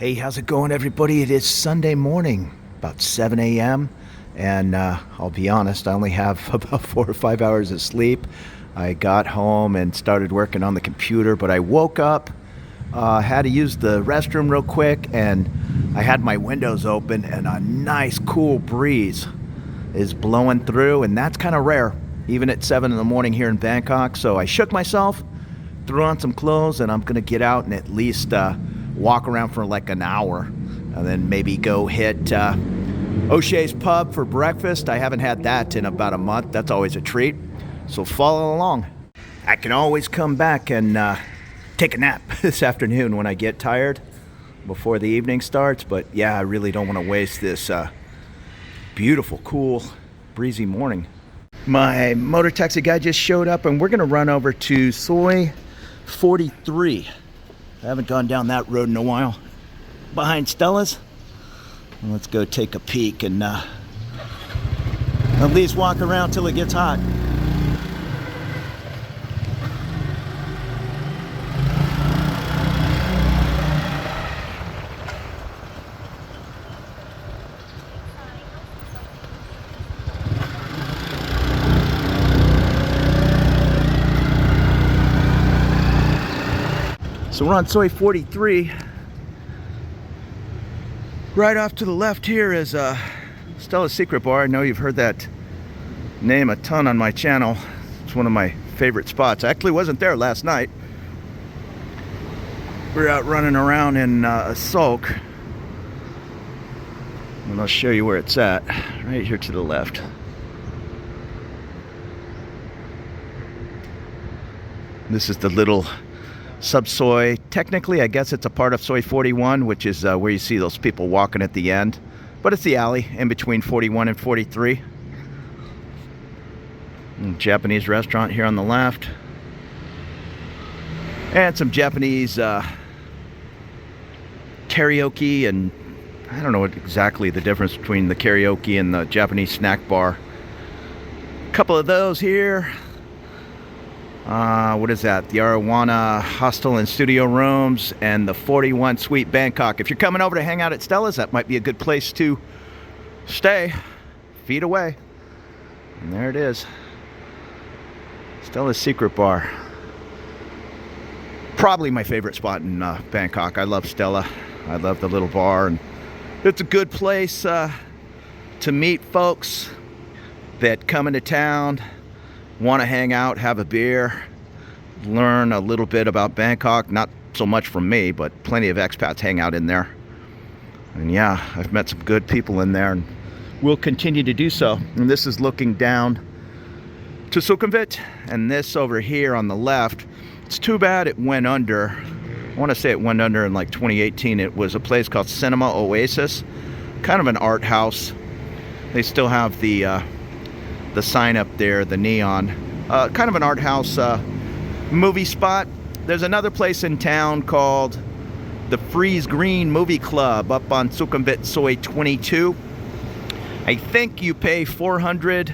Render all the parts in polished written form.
Hey, how's it going, everybody? It is Sunday morning, about 7 a.m. And I'll be honest, I only have about 4 or 5 hours of sleep. I got home and started working on the computer, but I woke up, had to use the restroom real quick, and I had my windows open, and a nice cool breeze is blowing through, and that's kind of rare, even at 7 in the morning here in Bangkok. So I shook myself, threw on some clothes, and I'm gonna get out and at least walk around for like an hour, and then maybe go hit O'Shea's Pub for breakfast. I haven't had that in about a month. That's always a treat. So follow along. I can always come back and take a nap this afternoon when I get tired before the evening starts. But yeah, I really don't want to waste this beautiful, cool, breezy morning. My motor taxi guy just showed up, and we're gonna run over to Soi 43. I haven't gone down that road in a while. Behind Stella's. Let's go take a peek and at least walk around till it gets hot. So we're on Soi 43. Right off to the left here is Stella's Secret Bar. I know you've heard that name a ton on my channel. It's one of my favorite spots. I actually wasn't there last night. We were out running around in a sulk. And I'll show you where it's at. Right here to the left. This is the little sub-Soi. Technically, I guess it's a part of Soi 41, which is where you see those people walking at the end. But it's the alley in between 41 and 43. Japanese restaurant here on the left. And some Japanese karaoke, and I don't know what exactly the difference between the karaoke and the Japanese snack bar. A couple of those here. What is that? The Arowana Hostel and Studio Rooms and the 41 Suite Bangkok. If you're coming over to hang out at Stella's, that might be a good place to stay. Feet away. And there it is. Stella's Secret Bar. Probably my favorite spot in Bangkok. I love Stella. I love the little bar, and it's a good place to meet folks that come into town, want to hang out, have a beer, learn a little bit about Bangkok. Not so much from me, but plenty of expats hang out in there. And yeah, I've met some good people in there, and we'll continue to do so. And this is looking down to Sukhumvit, and this over here on the left, it's too bad it went under. I want to say it went under in like 2018. It was a place called Cinema Oasis, kind of an art house. They still have the sign up there, the neon. Kind of an art house movie spot. There's another place in town called the Freeze Green Movie Club up on Sukhumvit Soi 22. I think you pay 400,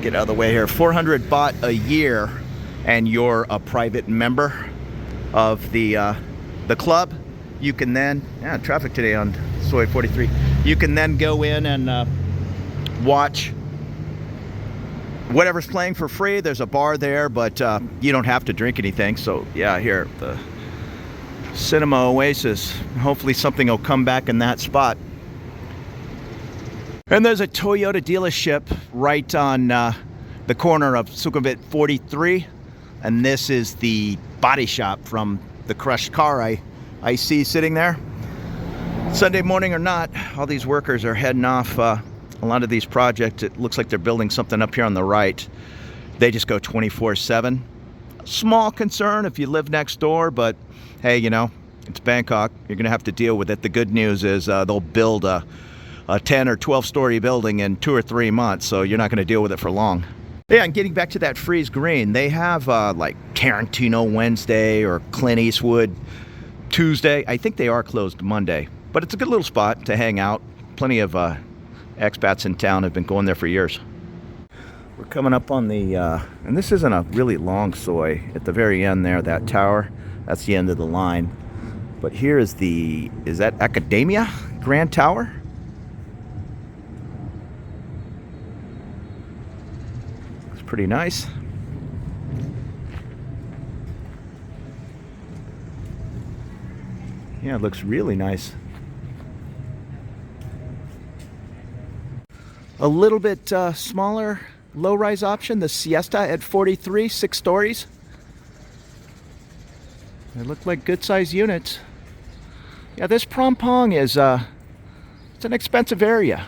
get out of the way here, 400 baht a year, and you're a private member of the club. You can then, traffic today on Soi 43. You can then go in and watch whatever's playing for free. There's a bar there, but you don't have to drink anything. So yeah, here, the Cinema Oasis. Hopefully something will come back in that spot. And there's a Toyota dealership right on the corner of Sukhumvit 43. And this is the body shop from the crushed car I see sitting there. Sunday morning or not, all these workers are heading off. A lot of these projects, it looks like they're building something up here on the right. They just go 24/7. Small concern if you live next door, but hey, you know, it's Bangkok. You're gonna have to deal with it. The good news is they'll build a 10 or 12 story building in 2 or 3 months, so you're not gonna deal with it for long. Yeah, and getting back to that Freeze Green, they have like Tarantino Wednesday or Clint Eastwood Tuesday. I think they are closed Monday, but it's a good little spot to hang out. Plenty of expats in town have been going there for years. We're coming up on the, and this isn't a really long Soi. At the very end there, that tower, that's the end of the line. But here is is that Academia Grand Tower? It's pretty nice. Yeah, it looks really nice. A little bit smaller low-rise option, the Siesta at 43, 6 stories. They look like good-sized units. Yeah, this Prompong is it's an expensive area.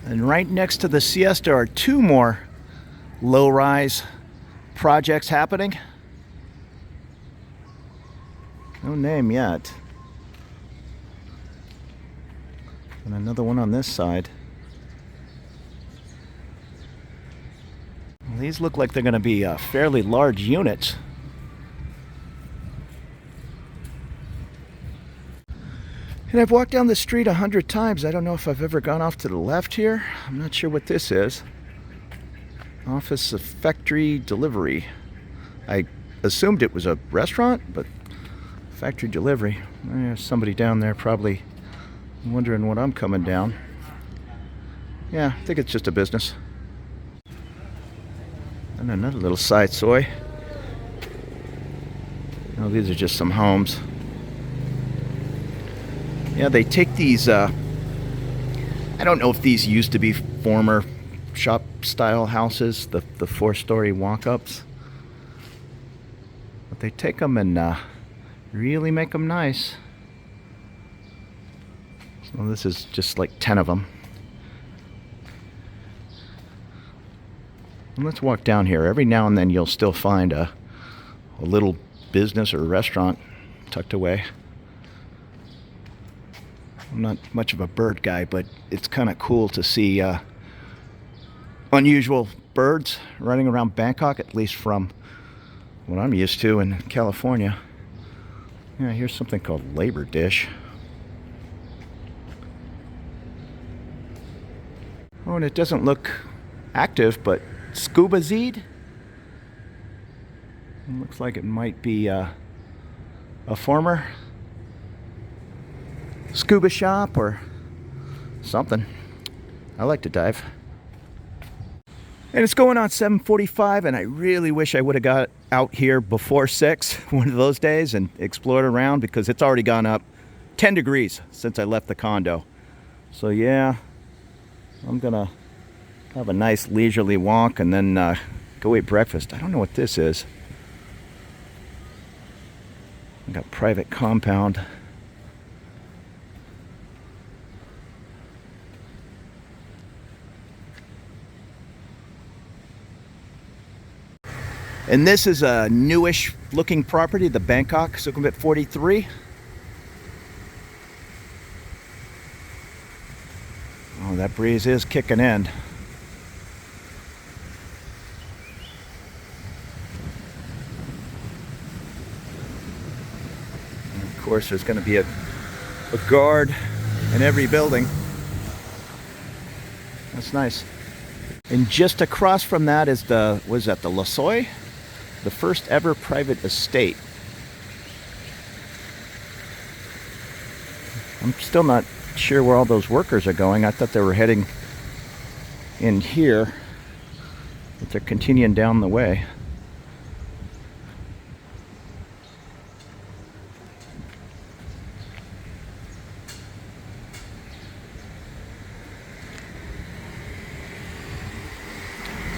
And right next to the Siesta are 2 more low-rise projects happening. No name yet. And another one on this side. Well, these look like they're going to be fairly large units. And I've walked down the street 100 times. I don't know if I've ever gone off to the left here. I'm not sure what this is. Office of Factory Delivery. I assumed it was a restaurant, but factory delivery. There's somebody down there probably wondering what I'm coming down. Yeah, I think it's just a business. And another little side soy. Oh, these are just some homes. Yeah, they take these, I don't know if these used to be former shop style houses, the 4-story walk-ups. But they take them and really make them nice. So this is just like 10 of them. And let's walk down here. Every now and then you'll still find a little business or restaurant tucked away. I'm not much of a bird guy, but it's kind of cool to see unusual birds running around Bangkok, at least from what I'm used to in California. Yeah, here's something called Labor Dish. Oh, and it doesn't look active, but Scuba Zed? It looks like it might be a former scuba shop or something. I like to dive. And it's going on 7:45, and I really wish I would have got out here before 6 one of those days and explored around, because it's already gone up 10 degrees since I left the condo. So yeah, I'm gonna have a nice leisurely walk and then go eat breakfast. I don't know what this is. I got private compound. And this is a newish looking property, the Bangkok, Sukhumvit 43. Oh, that breeze is kicking in. And of course, there's going to be a guard in every building. That's nice. And just across from that is the, what is that, the Losoy? The first ever private estate. I'm still not sure where all those workers are going. I thought they were heading in here, but they're continuing down the way.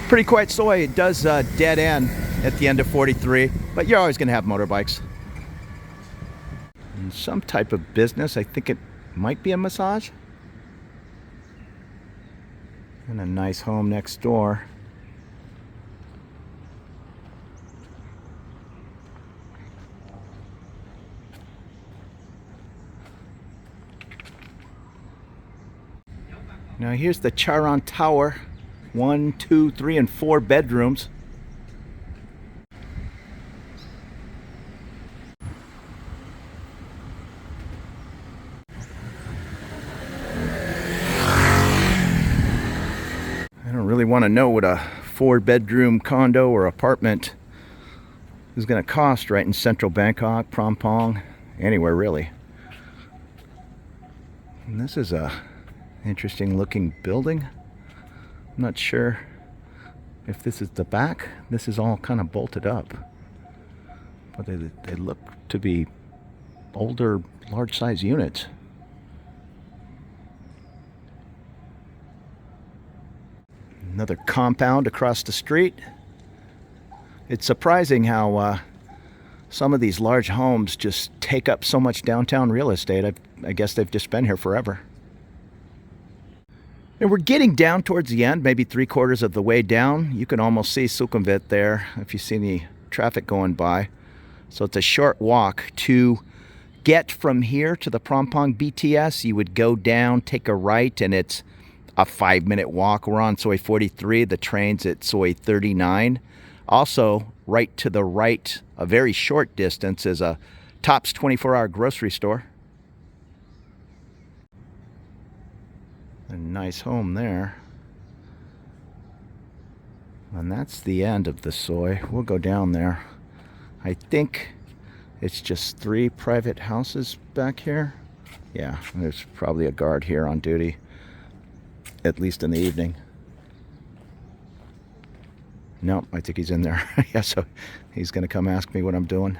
Pretty quiet soy. It does dead end at the end of 43, but you're always going to have motorbikes. And some type of business. I think it might be a massage. And a nice home next door. Now here's the Charon Tower. 1, 2, 3, and 4 bedrooms. I don't really want to know what a 4-bedroom condo or apartment is going to cost right in central Bangkok, Phrom Phong, anywhere really. And this is a interesting looking building. I'm not sure if this is the back. This is all kind of bolted up, but they look to be older, large size units. Another compound across the street. It's surprising how some of these large homes just take up so much downtown real estate. I guess they've just been here forever. And we're getting down towards the end, maybe 3/4 of the way down. You can almost see Sukhumvit there if you see any traffic going by. So it's a short walk. To get from here to the Phrom Phong BTS, you would go down, take a right, and it's a 5-minute walk. We're on Soi 43. The train's at Soi 39. Also, right to the right, a very short distance, is a Tops 24-hour grocery store. A nice home there. And that's the end of the Soi. We'll go down there. I think it's just 3 private houses back here. Yeah, there's probably a guard here on duty, at least in the evening. No, I think he's in there. Yeah, so he's going to come ask me what I'm doing.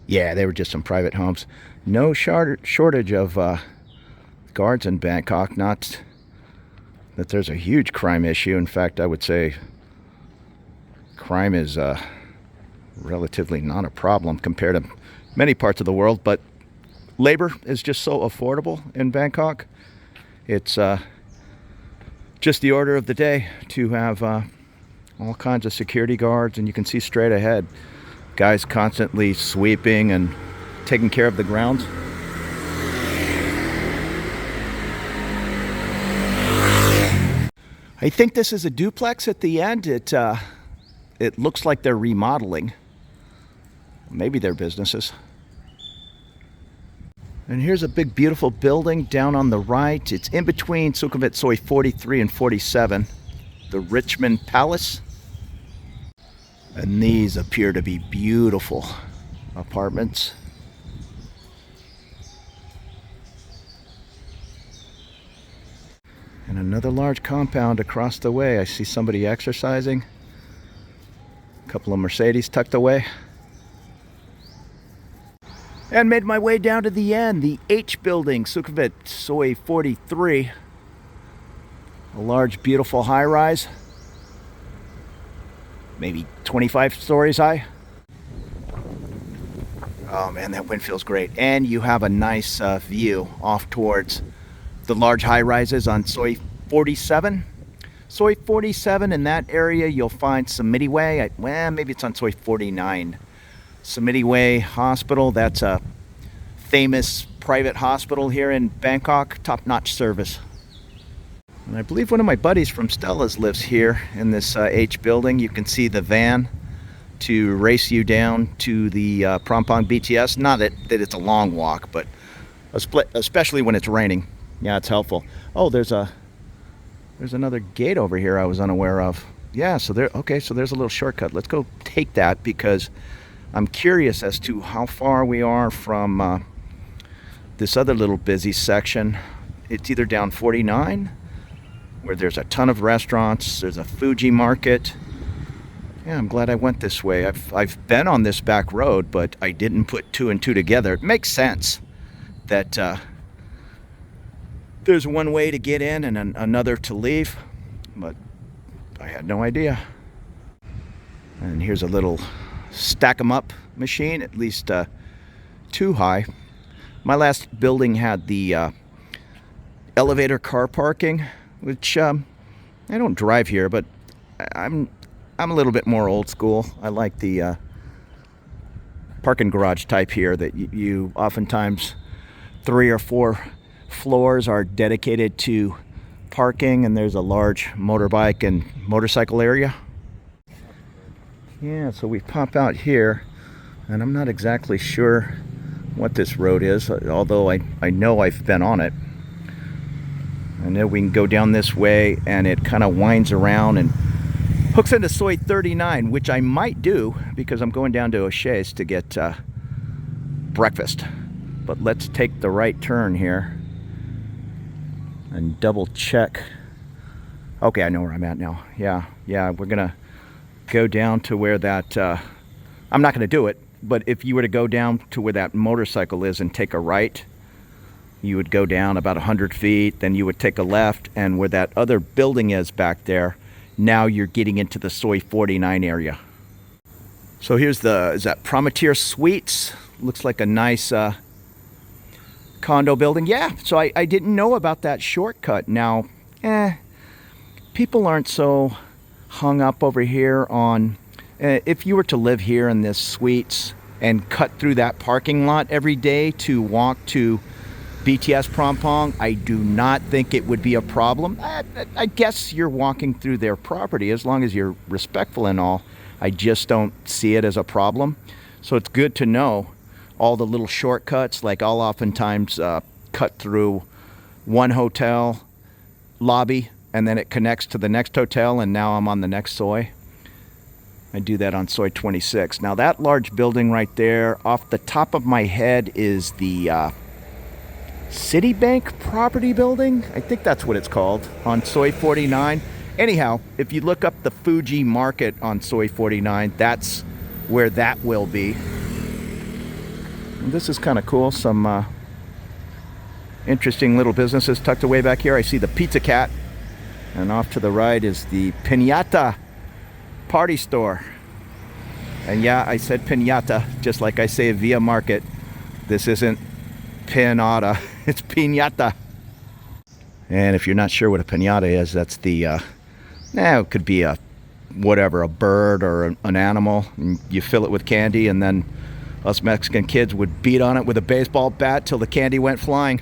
Yeah, they were just some private homes. No shortage of guards in Bangkok. Not that there's a huge crime issue. In fact, I would say crime is relatively not a problem compared to many parts of the world. But labor is just so affordable in Bangkok. It's just the order of the day to have all kinds of security guards, and you can see straight ahead guys constantly sweeping and taking care of the grounds. I think this is a duplex at the end. It looks like they're remodeling. Maybe they're businesses. And here's a big beautiful building down on the right. It's in between Sukhumvit Soi 43 and 47, the Richmond Palace. And these appear to be beautiful apartments. And another large compound across the way. I see somebody exercising. A couple of Mercedes tucked away. And made my way down to the end, the H building, Sukhumvit Soi 43. A large, beautiful high-rise. Maybe 25 stories high. Oh man, that wind feels great. And you have a nice view off towards the large high-rises on Soi 47. Soi 47, in that area, you'll find Samiti Way. Well, maybe it's on Soi 49. Samiti Way Hospital, that's a famous private hospital here in Bangkok, top-notch service. And I believe one of my buddies from Stella's lives here in this H building. You can see the van to race you down to the Phrom Phong BTS. Not that it's a long walk, but especially when it's raining. Yeah, it's helpful. Oh, there's another gate over here I was unaware of. Yeah, so there's a little shortcut. Let's go take that because I'm curious as to how far we are from this other little busy section. It's either down 49, where there's a ton of restaurants. There's a Fuji Market. Yeah, I'm glad I went this way. I've been on this back road, but I didn't put 2 and 2 together. It makes sense that there's one way to get in and another to leave, but I had no idea. And here's a little stack 'em up machine, at least 2 high. My last building had the elevator car parking, which I don't drive here, but I'm a little bit more old school. I like the parking garage type here that you oftentimes 3 or 4 floors are dedicated to parking, and there's a large motorbike and motorcycle area. Yeah, so we pop out here, and I'm not exactly sure what this road is, although I know I've been on it. And then we can go down this way, and it kind of winds around and hooks into Soi 39, which I might do because I'm going down to O'Shea's to get breakfast. But let's take the right turn here and double check. Okay, I know where I'm at now. Yeah, we're gonna go down to where that, I'm not gonna do it, but if you were to go down to where that motorcycle is and take a right, you would go down about 100 feet, then you would take a left, and where that other building is back there, now you're getting into the Soi 49 area. So here's is that Prometeer Suites? Looks like a nice condo building. Yeah, so I didn't know about that shortcut. Now, people aren't so hung up over here on, if you were to live here in this suites and cut through that parking lot every day to walk to BTS Prompong, I do not think it would be a problem. I guess you're walking through their property as long as you're respectful and all. I just don't see it as a problem. So it's good to know all the little shortcuts. Like I'll oftentimes cut through one hotel lobby and then it connects to the next hotel and now I'm on the next Soi. I do that on Soi 26. Now that large building right there, off the top of my head, is the Citibank property building. I think that's what it's called on Soi 49. Anyhow, if you look up the Fuji Market on Soi 49, that's where that will be. And this is kind of cool. Some interesting little businesses tucked away back here. I see the Pizza Cat, and off to the right is the Piñata Party Store. And yeah, I said Piñata, just like I say Via Market. This isn't Pinata, it's Piñata. And if you're not sure what a piñata is, that's the it could be a bird or an animal, and you fill it with candy, and then us Mexican kids would beat on it with a baseball bat till the candy went flying.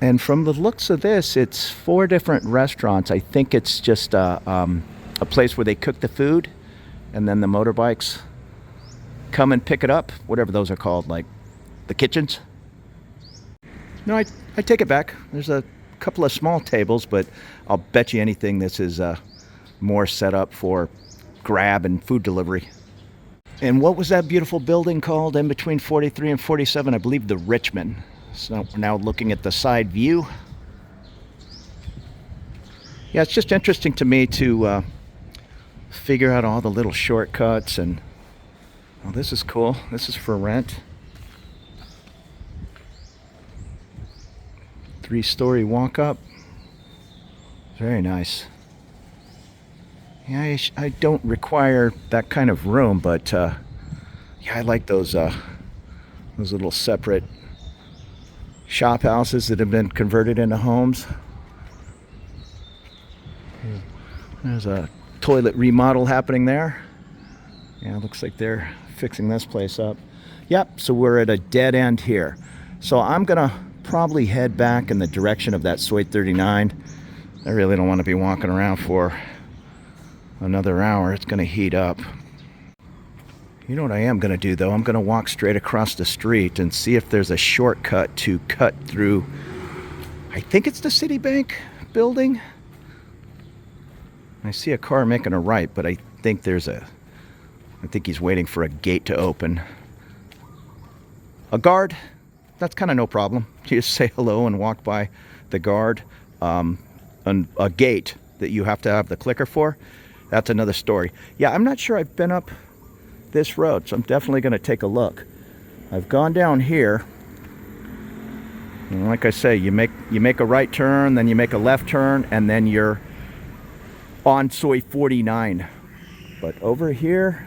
And from the looks of this, it's 4 different restaurants. I think it's just a place where they cook the food and then the motorbikes come and pick it up, whatever those are called, like the kitchens. No, I take it back. There's a couple of small tables, but I'll bet you anything this is more set up for grab and food delivery. And what was that beautiful building called in between 43 and 47? I believe the Richmond. So we're now looking at the side view. Yeah, it's just interesting to me to figure out all the little shortcuts. And oh, this is cool. This is for rent. 3-story walk up. Very nice. Yeah, I don't require that kind of room, but yeah, I like those little separate shop houses that have been converted into homes. There's a toilet remodel happening there. Yeah, it looks like they're fixing this place up. Yep, so we're at a dead end here. So I'm gonna probably head back in the direction of that Soi 39. I really don't want to be walking around for another hour. It's gonna heat up. You know what I am gonna do though? I'm gonna walk straight across the street and see if there's a shortcut to cut through. I think it's the Citibank building. I see a car making a right, but I think he's waiting for a gate to open. A guard, that's kind of no problem. You just say hello and walk by the guard. And a gate that you have to have the clicker for, that's another story. Yeah, I'm not sure I've been up this road, so I'm definitely going to take a look. I've gone down here, and like I say, you make a right turn, then you make a left turn, and then you're on Soi 49. But over here,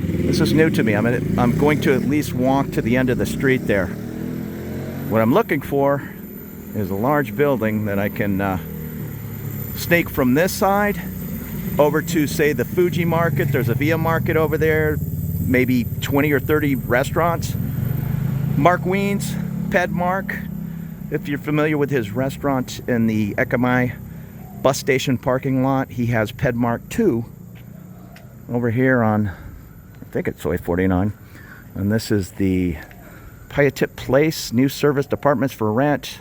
this is new to me. I'm going to at least walk to the end of the street there. What I'm looking for is a large building that I can snake from this side over to, say, the Fuji Market. There's a Via Market over there, maybe 20 or 30 restaurants. Mark Wiens, Ped Mark, if you're familiar with his restaurant in the Ekamai bus station parking lot, he has Ped Mark 2 over here on, I think it's Soi 49. And this is the Payatip Place, new service apartments for rent,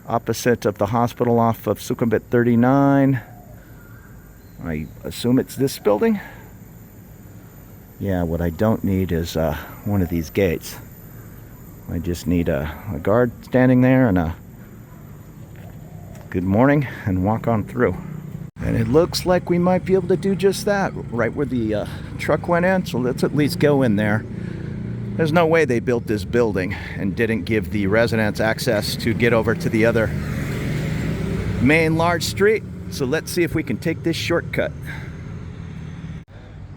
opposite of the hospital off of Sukhumvit 39. I assume it's this building. Yeah, what I don't need is one of these gates. I just need a guard standing there and a good morning and walk on through. And it looks like we might be able to do just that, right where the truck went in. So let's at least go in there. There's no way they built this building and didn't give the residents access to get over to the other main large street. So let's see if we can take this shortcut.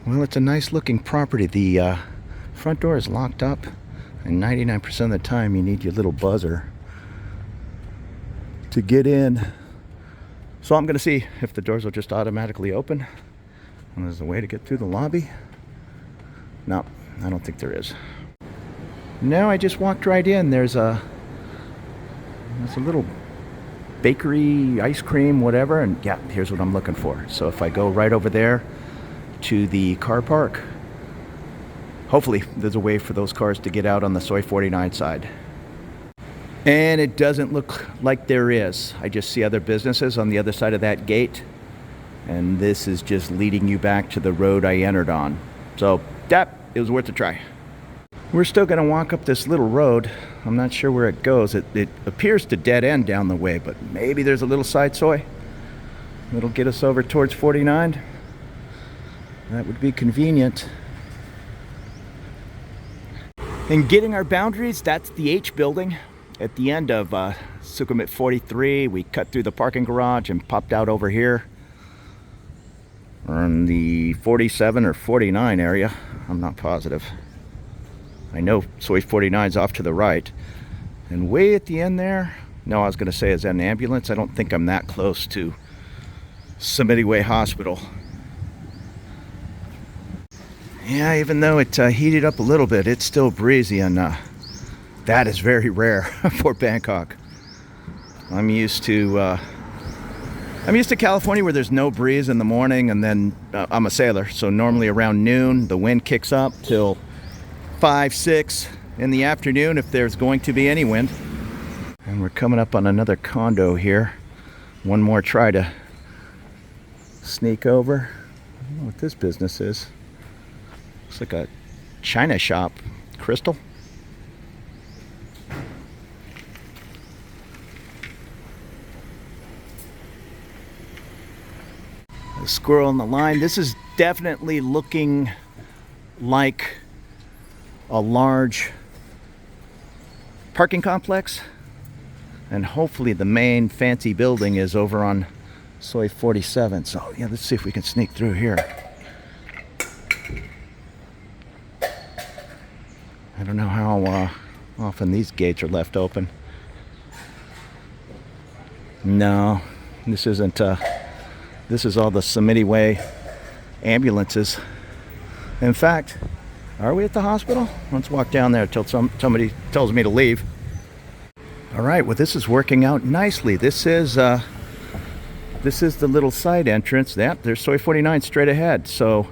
Well, it's a nice looking property. The front door is locked up, and 99% of the time you need your little buzzer to get in. So I'm going to see if the doors will just automatically open. And there's a way to get through the lobby. No, I don't think there is. No, I just walked right in. There's a little bakery, ice cream, whatever, and yeah, here's what I'm looking for. So if I go right over there to the car park, hopefully there's a way for those cars to get out on the Soi 49 side. And it doesn't look like there is. I just see other businesses on the other side of that gate, and this is just leading you back to the road I entered on. So that, it was worth a try. We're still going to walk up this little road. I'm not sure where it goes. It appears to dead end down the way, but maybe there's a little side Soi that'll get us over towards 49. That would be convenient. In getting our boundaries, that's the H building. At the end of Sukhumvit 43, we cut through the parking garage and popped out over here on the 47 or 49 area. I'm not positive. I know Soi 49 is off to the right. And way at the end there, no, I was going to say, is that an ambulance? I don't think I'm that close to Sukhumvit Way Hospital. Yeah, even though it heated up a little bit, it's still breezy, and that is very rare for Bangkok. I'm used to California, where there's no breeze in the morning, and then I'm a sailor, so normally around noon the wind kicks up till 5, 6 in the afternoon if there's going to be any wind. And we're coming up on another condo here. One more try to sneak over. I don't know what this business is. Looks like a china shop. Crystal. A squirrel on the line. This is definitely looking like a large parking complex, and hopefully the main fancy building is over on Soi 47. So yeah, let's see if we can sneak through here. I don't know how often these gates are left open. No, this isn't. This is all the Sukhumvit Way ambulances. In fact, are we at the hospital? Let's walk down there till somebody tells me to leave. All right, well, this is working out nicely. This is the little side entrance. There's Soi 49 straight ahead. So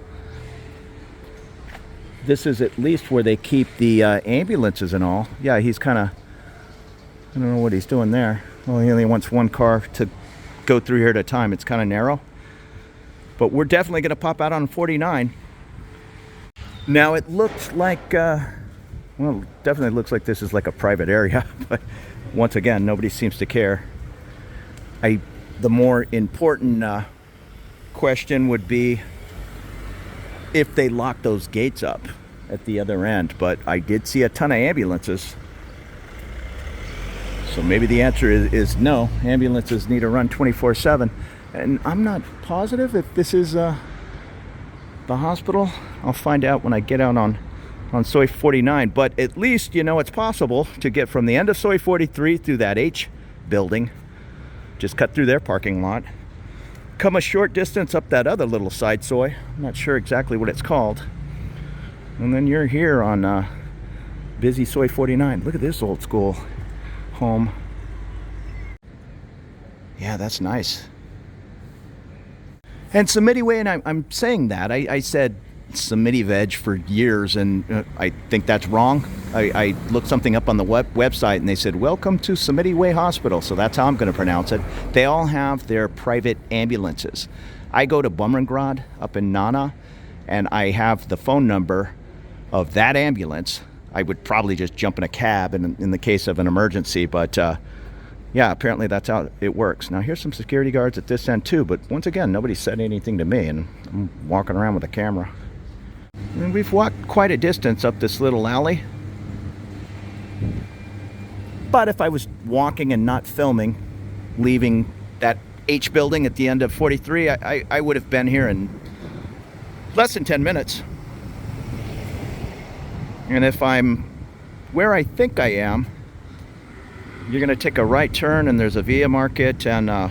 this is at least where they keep the ambulances and all. Yeah, he's kind of, I don't know what he's doing there. Well, he only wants one car to go through here at a time. It's kind of narrow. But we're definitely going to pop out on 49. Now it looks like, well, definitely looks like this is like a private area. But once again, nobody seems to care. The more important question would be if they lock those gates up at the other end. But I did see a ton of ambulances. So maybe the answer is no. Ambulances need to run 24/7. And I'm not positive if this is the hospital. I'll find out when I get out on Soi 49. But at least, you know, it's possible to get from the end of Soi 43 through that H building. Just cut through their parking lot. Come a short distance up that other little side Soi. I'm not sure exactly what it's called. And then you're here on busy Soi 49. Look at this old school home. Yeah, that's nice. And Sukhumvit Way, and I'm saying that, I said Samiti veg for years, and I think that's wrong. I looked something up on the website, and they said, welcome to Samiti Way Hospital, so that's how I'm going to pronounce it. They all have their private ambulances. I go to Bumrungrad up in Nana, and I have the phone number of that ambulance. I would probably just jump in a cab in the case of an emergency, but yeah, apparently that's how it works. Now, here's some security guards at this end too, but once again, nobody said anything to me, and I'm walking around with a camera. And we've walked quite a distance up this little alley. But if I was walking and not filming, leaving that H building at the end of 43, I would have been here in less than 10 minutes. And if I'm where I think I am, you're going to take a right turn, and there's a Fuji Market and a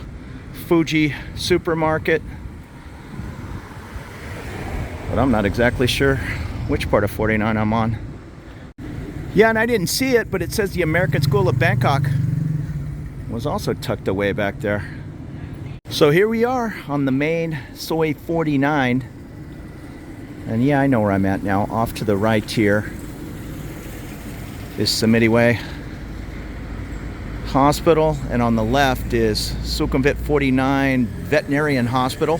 Fuji Supermarket. But I'm not exactly sure which part of 49 I'm on. Yeah, and I didn't see it, but it says the American School of Bangkok was also tucked away back there. So here we are on the main Soi 49. And yeah, I know where I'm at now. Off to the right here is Samiti Way Hospital, and on the left is Sukhumvit 49 Veterinarian Hospital,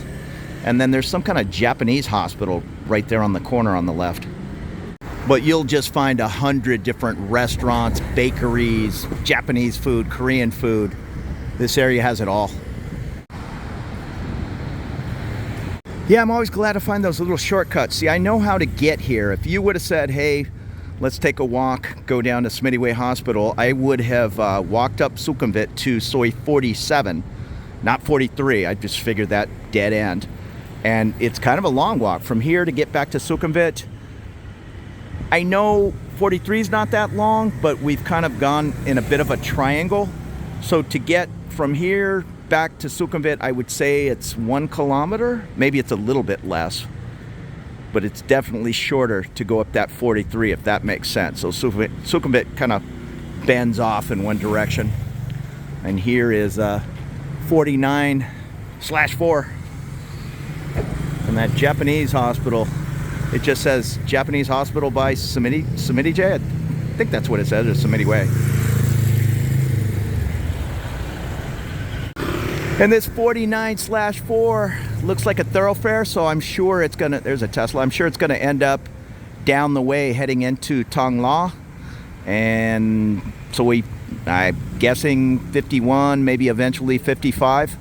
and then there's some kind of Japanese hospital right there on the corner on the left. But you'll just find 100 different restaurants, bakeries, Japanese food, Korean food. This area has it all. Yeah, I'm always glad to find those little shortcuts. See, I know how to get here. If you would have said, hey, let's take a walk, go down to Samiti Way Hospital, I would have walked up Sukhumvit to Soi 47, not 43. I just figured that dead end. And it's kind of a long walk from here to get back to Sukhumvit. I know 43 is not that long, but we've kind of gone in a bit of a triangle. So to get from here back to Sukhumvit, I would say it's 1 kilometer. Maybe it's a little bit less, but it's definitely shorter to go up that 43, if that makes sense. So Sukhumvit kind of bends off in one direction. And here is 49/4. And that Japanese hospital, it just says Japanese Hospital by Samiti J. I think that's what it says, it's Samiti Way. And this 49/4 looks like a thoroughfare, so I'm sure it's gonna, there's a Tesla, I'm sure it's gonna end up down the way heading into Thong La. And so I'm guessing 51, maybe eventually 55.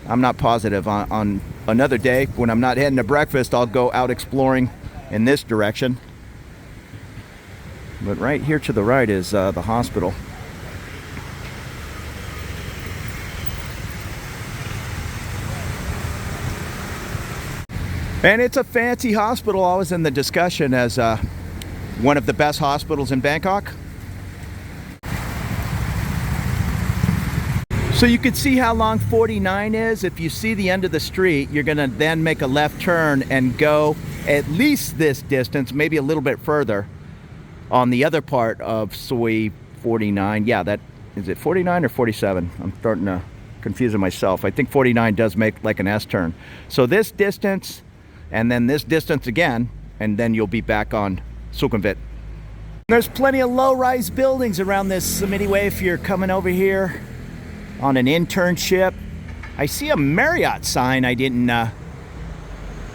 I'm not positive. On another day, when I'm not heading to breakfast, I'll go out exploring in this direction. But right here to the right is the hospital. And it's a fancy hospital, always in the discussion as one of the best hospitals in Bangkok. So you can see how long 49 is. If you see the end of the street, you're gonna then make a left turn and go at least this distance, maybe a little bit further, on the other part of Soi 49. Yeah, that, is it 49 or 47? I'm starting to confuse myself. I think 49 does make like an S turn. So this distance, and then this distance again, and then you'll be back on Sukhumvit. There's plenty of low-rise buildings around this Samiti Way if you're coming over here on an internship. I see a Marriott sign I didn't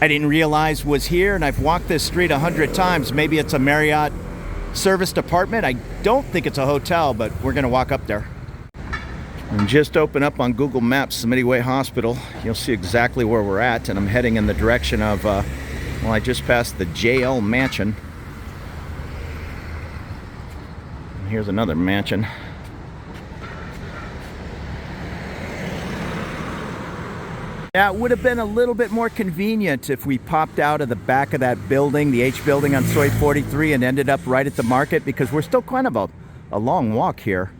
realize was here, and I've walked this street 100 times. Maybe it's a Marriott service department. I don't think it's a hotel, but we're gonna walk up there. And just open up on Google Maps, Samiti Way Hospital. You'll see exactly where we're at, and I'm heading in the direction of, well, I just passed the JL Mansion. And here's another mansion. Yeah, it would have been a little bit more convenient if we popped out of the back of that building, the H building on Soi 43, and ended up right at the market, because we're still kind of a long walk here.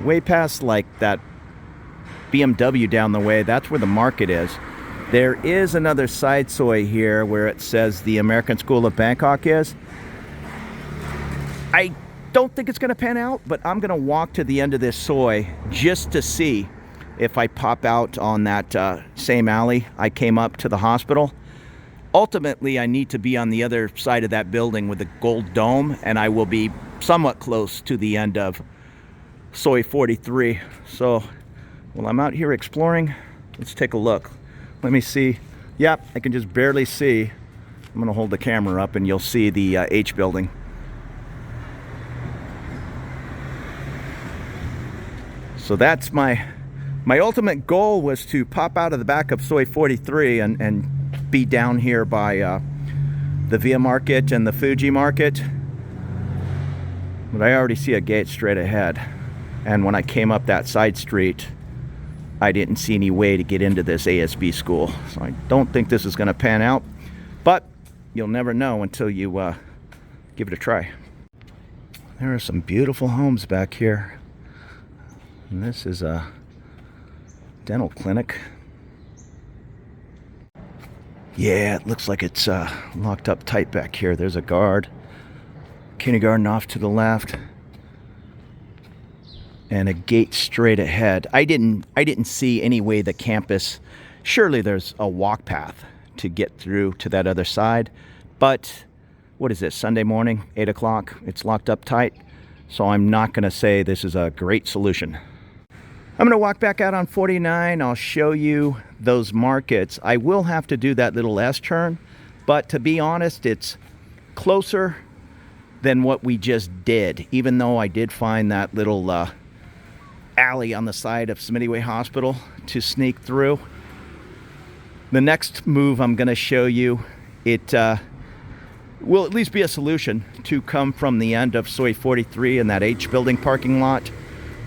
Way past like that BMW down the way, that's where the market is. There is another side Soi here where it says the American School of Bangkok is. I don't think it's going to pan out, but I'm going to walk to the end of this Soi just to see if I pop out on that same alley I came up to the hospital. Ultimately, I need to be on the other side of that building with the gold dome, and I will be somewhat close to the end of Soi 43. So, while I'm out here exploring, let's take a look. Let me see. Yep, I can just barely see. I'm gonna hold the camera up and you'll see the H building. So that's my ultimate goal, was to pop out of the back of Soi 43 and be down here by the Via Market and the Fuji Market. But I already see a gate straight ahead. And when I came up that side street, I didn't see any way to get into this ASB school. So I don't think this is gonna pan out, but you'll never know until you give it a try. There are some beautiful homes back here. And this is a dental clinic. Yeah, it looks like it's locked up tight back here. There's a guard. Kindergarten off to the left. And a gate straight ahead. I didn't see any way the campus. Surely there's a walk path to get through to that other side. But what is this, Sunday morning, 8 o'clock? It's locked up tight. So I'm not gonna say this is a great solution. I'm gonna walk back out on 49. I'll show you those markets. I will have to do that little S-turn, but to be honest, it's closer than what we just did, even though I did find that little alley on the side of Smitty Way Hospital to sneak through. The next move I'm gonna show you, it will at least be a solution to come from the end of Soi 43 in that H building parking lot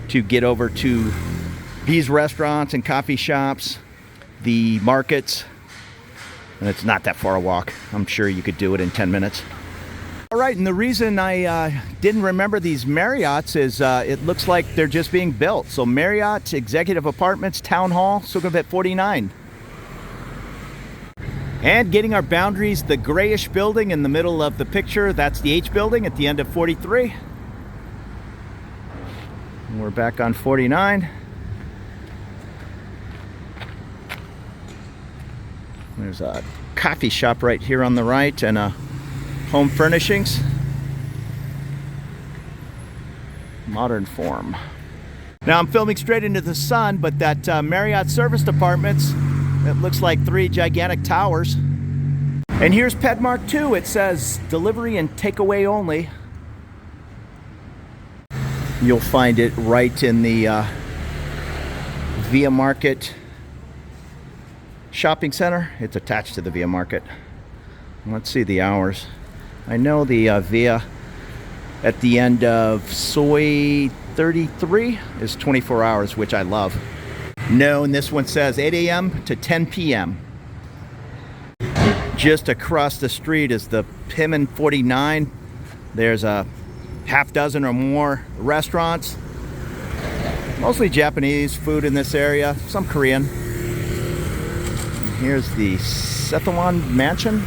to get over to these restaurants and coffee shops, the markets, and it's not that far a walk. I'm sure you could do it in 10 minutes. All right, and the reason I didn't remember these Marriotts is it looks like they're just being built. So Marriott Executive Apartments, Town Hall, Sukhumvit 49. And getting our boundaries, the grayish building in the middle of the picture, that's the H building at the end of 43. And we're back on 49. There's a coffee shop right here on the right and a home furnishings. Modern form. Now I'm filming straight into the sun, but that Marriott Serviced Apartments, it looks like 3 gigantic towers. And here's Pedmark 2. It says delivery and takeaway only. You'll find it right in the Via Market shopping center. It's attached to the Via Market. Let's see the hours. I know the Via at the end of Soi 33 is 24 hours, which I love. No, and this one says 8 a.m. to 10 p.m. Just across the street is the Pimin 49. There's a half dozen or more restaurants. Mostly Japanese food in this area, some Korean. Here's the Sethawan Mansion.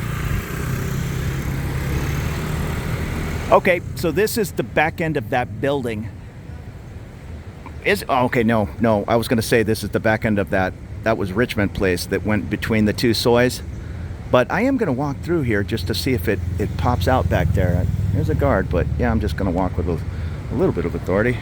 Okay, so this is the back end of that building. Okay, no, I was gonna say this is the back end of that. That was Richmond Place that went between the two sois. But I am gonna walk through here just to see if it pops out back there. There's a guard, but yeah, I'm just gonna walk with a little bit of authority.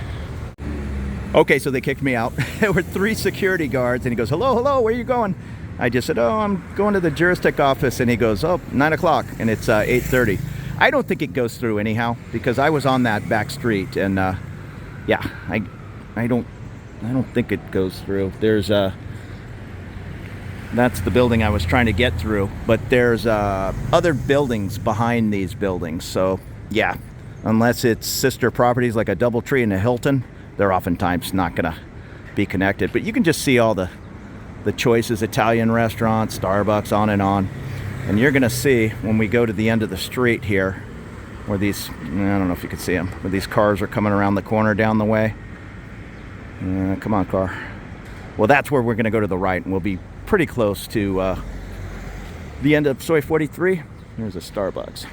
Okay, so they kicked me out. There were 3 security guards and he goes, hello, where are you going? I just said, oh, I'm going to the juristic office. And he goes, oh, 9 o'clock and it's 8:30. I don't think it goes through anyhow because I was on that back street and yeah, I don't think it goes through. There's that's the building I was trying to get through, but there's other buildings behind these buildings. So yeah, unless it's sister properties like a DoubleTree and a Hilton, they're oftentimes not gonna be connected. But you can just see all the choices, Italian restaurants, Starbucks, on. And you're gonna see when we go to the end of the street here, where these, I don't know if you can see them, where these cars are coming around the corner down the way. Come on, car. Well, that's where we're gonna go to the right, and we'll be pretty close to the end of Soi 43. There's a Starbucks.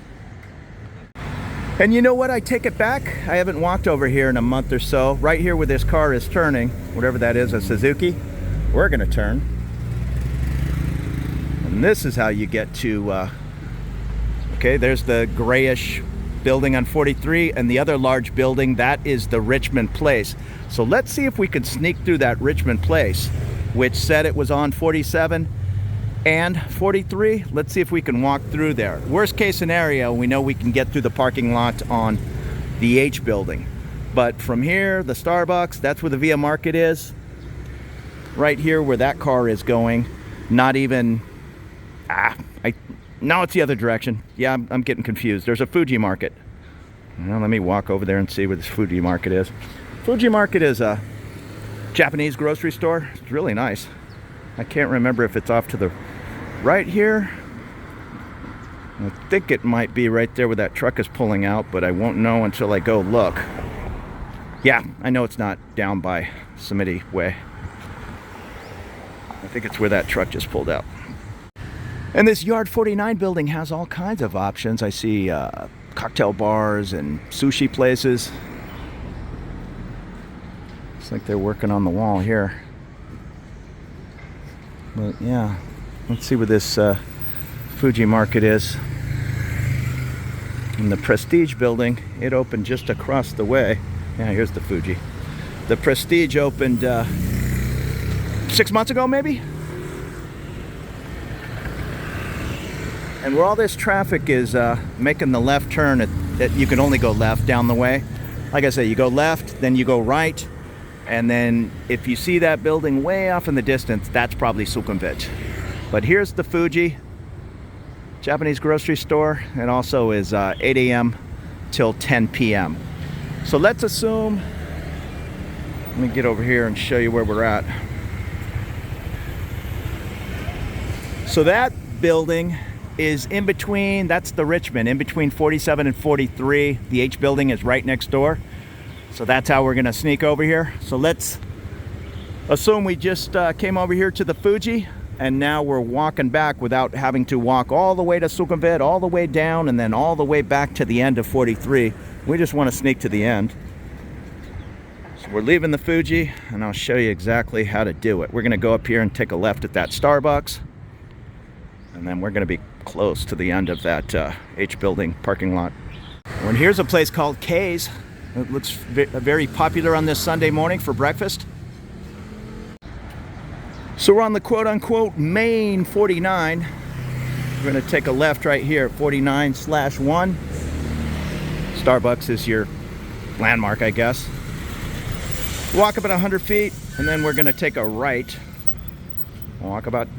And you know what? I take it back. I haven't walked over here in a month or so. Right here where this car is turning, whatever that is, a Suzuki, we're gonna turn. And And this is how you get to, okay, there's the grayish building on 43, and the other large building, that is the Richmond Place. So let's see if we can sneak through that Richmond Place, which said it was on 47 and 43. Let's see if we can walk through there. Worst case scenario, we know we can get through the parking lot on the H building. But from here, the Starbucks, that's where the Fuji Market is. Right here where that car is going, not even, no, it's the other direction. Yeah, I'm getting confused. There's a Fuji Market. Well, let me walk over there and see where this Fuji Market is. Fuji Market is a Japanese grocery store. It's really nice. I can't remember if it's off to the right here. I think it might be right there where that truck is pulling out, but I won't know until I go look. Yeah, I know it's not down by Samiti Way. I think it's where that truck just pulled out. And this Yard 49 building has all kinds of options. I see cocktail bars and sushi places. Looks like they're working on the wall here. But yeah, let's see where this Fuji Market is. And the Prestige building, it opened just across the way. Yeah, here's the Fuji. The Prestige opened 6 months ago, maybe? And where all this traffic is making the left turn, you can only go left down the way. Like I say, you go left, then you go right, and then if you see that building way off in the distance, that's probably Sukhumvit. But here's the Fuji, Japanese grocery store. It also is 8 a.m. till 10 p.m. So let's assume, let me get over here and show you where we're at. So that building is in between, that's the Richmond, in between 47 and 43. The H building is right next door. So that's how we're gonna sneak over here. So let's assume we just came over here to the Fuji, and now we're walking back without having to walk all the way to Sukhumvit, all the way down, and then all the way back to the end of 43. We just wanna sneak to the end. So we're leaving the Fuji, and I'll show you exactly how to do it. We're gonna go up here and take a left at that Starbucks, and then we're gonna be close to the end of that H building parking lot. And here's a place called K's. It looks very popular on this Sunday morning for breakfast. So we're on the quote-unquote main 49. We're gonna take a left right here at 49/1. Starbucks is your landmark, I guess. Walk about 100 feet, and then we're gonna take a right. Walk about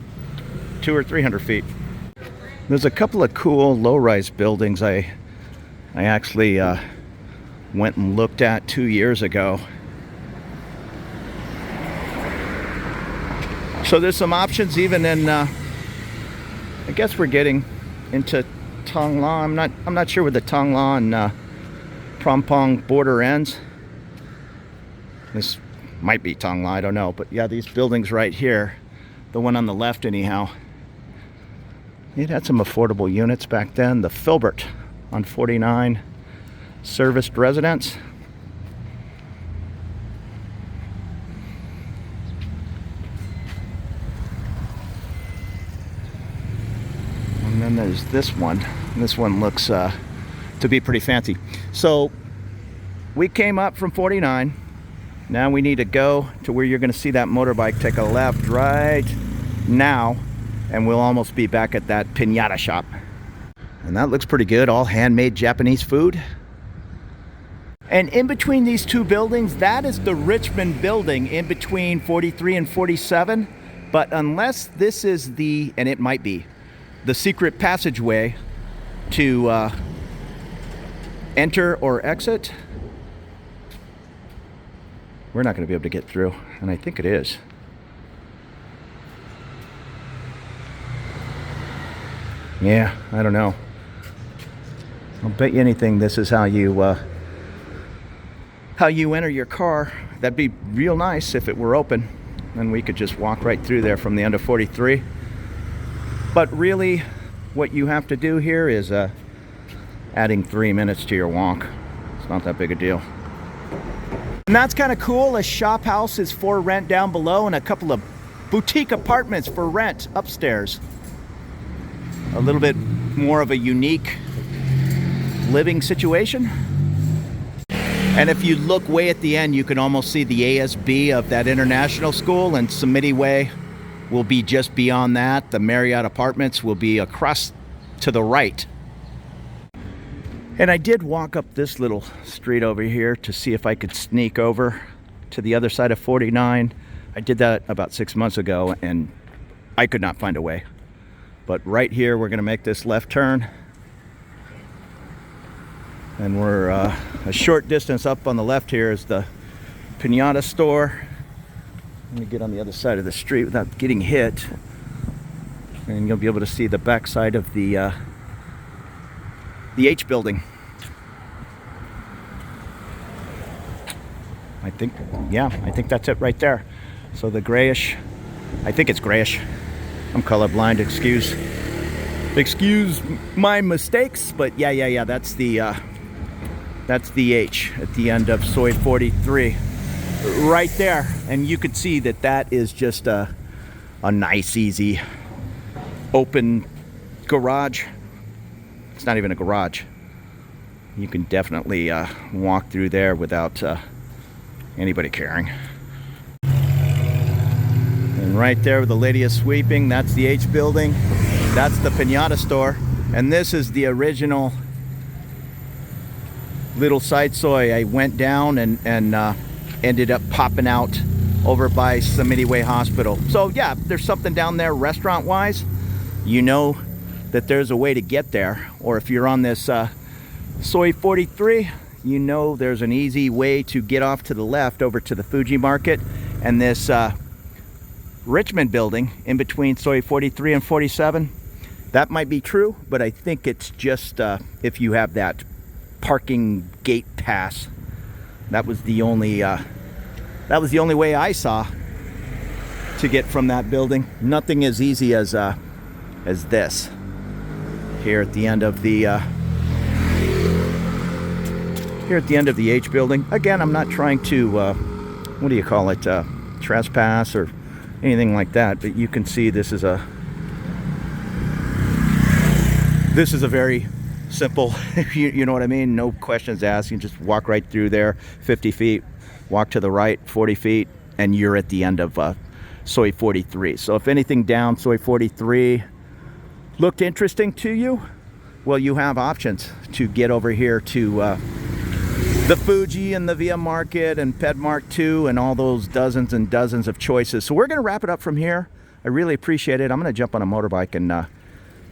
200 or 300 feet. There's a couple of cool low-rise buildings I actually went and looked at 2 years ago. So there's some options even in, I guess we're getting into Thailand. I'm not sure where the Thailand and Prompong border ends. This might be Thailand, I don't know. But yeah, these buildings right here, the one on the left anyhow, it had some affordable units back then. The Filbert on 49, serviced residence. And then there's this one. This one looks to be pretty fancy. So we came up from 49. Now we need to go to where you're going to see that motorbike. Take a left right now, and we'll almost be back at that piñata shop. And that looks pretty good, all handmade Japanese food. And in between these two buildings, that is the Richmond building in between 43 and 47. But unless this is the, and it might be, the secret passageway to enter or exit, we're not going to be able to get through. And I think it is. Yeah, I don't know. I'll bet you anything this is how you enter your car. That'd be real nice if it were open. Then we could just walk right through there from the end of 43. But really, what you have to do here is adding 3 minutes to your walk. It's not that big a deal. And that's kind of cool. A shop house is for rent down below, and a couple of boutique apartments for rent upstairs. a little bit more of a unique living situation. And if you look way at the end, you can almost see the ASB of that international school, and Sukhumvit Way will be just beyond that. The Marriott Apartments will be across to the right. And I did walk up this little street over here to see if I could sneak over to the other side of 49. I did that about 6 months ago and I could not find a way. But right here, we're gonna make this left turn. And we're a short distance up on the left here is the Pinata store. Let me get on the other side of the street without getting hit. And you'll be able to see the back side of the H building. I think that's it right there. So the grayish, I think it's grayish. I'm colorblind, excuse my mistakes, but yeah, that's the H at the end of Soi 43. Right there, and you can see that is just a nice, easy, open garage. It's not even a garage. You can definitely walk through there without anybody caring. And right there where the lady is sweeping, that's the H building. That's the Pinata store. And this is the original little side soy. I went down and ended up popping out over by Sukhumvit Way Hospital. So yeah, there's something down there restaurant wise. You know that there's a way to get there. Or if you're on this Soi 43, you know there's an easy way to get off to the left over to the Fuji Market and this Richmond building in between Soi 43 and 47. That might be true, but I think it's just if you have that parking gate pass. That was the only way I saw to get from that building. Nothing as easy as this here at the end of the H building. Again, I'm not trying to what do you call it, trespass or anything like that, but you can see this is a very simple, you know what I mean? No questions asked. You just walk right through there, 50 feet, walk to the right, 40 feet, and you're at the end of Soi 43. So if anything down Soi 43 looked interesting to you, well, you have options to get over here to the Fuji and the Via Market and Pedmark 2 and all those dozens and dozens of choices. So we're going to wrap it up from here. I really appreciate it. I'm going to jump on a motorbike and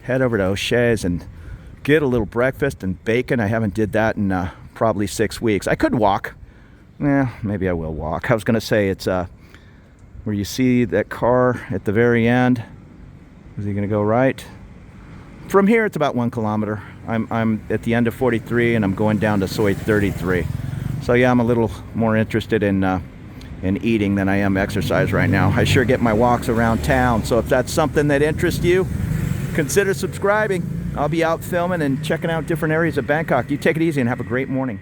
head over to O'Shea's and get a little breakfast and bacon. I haven't did that in probably 6 weeks. I could walk. Maybe I will walk. I was going to say it's where you see that car at the very end. Is he going to go right? From here, it's about 1 kilometer. I'm at the end of 43 and I'm going down to Soi 33. So yeah, I'm a little more interested in eating than I am exercise right now. I sure get my walks around town. So if that's something that interests you, consider subscribing. I'll be out filming and checking out different areas of Bangkok. You take it easy and have a great morning.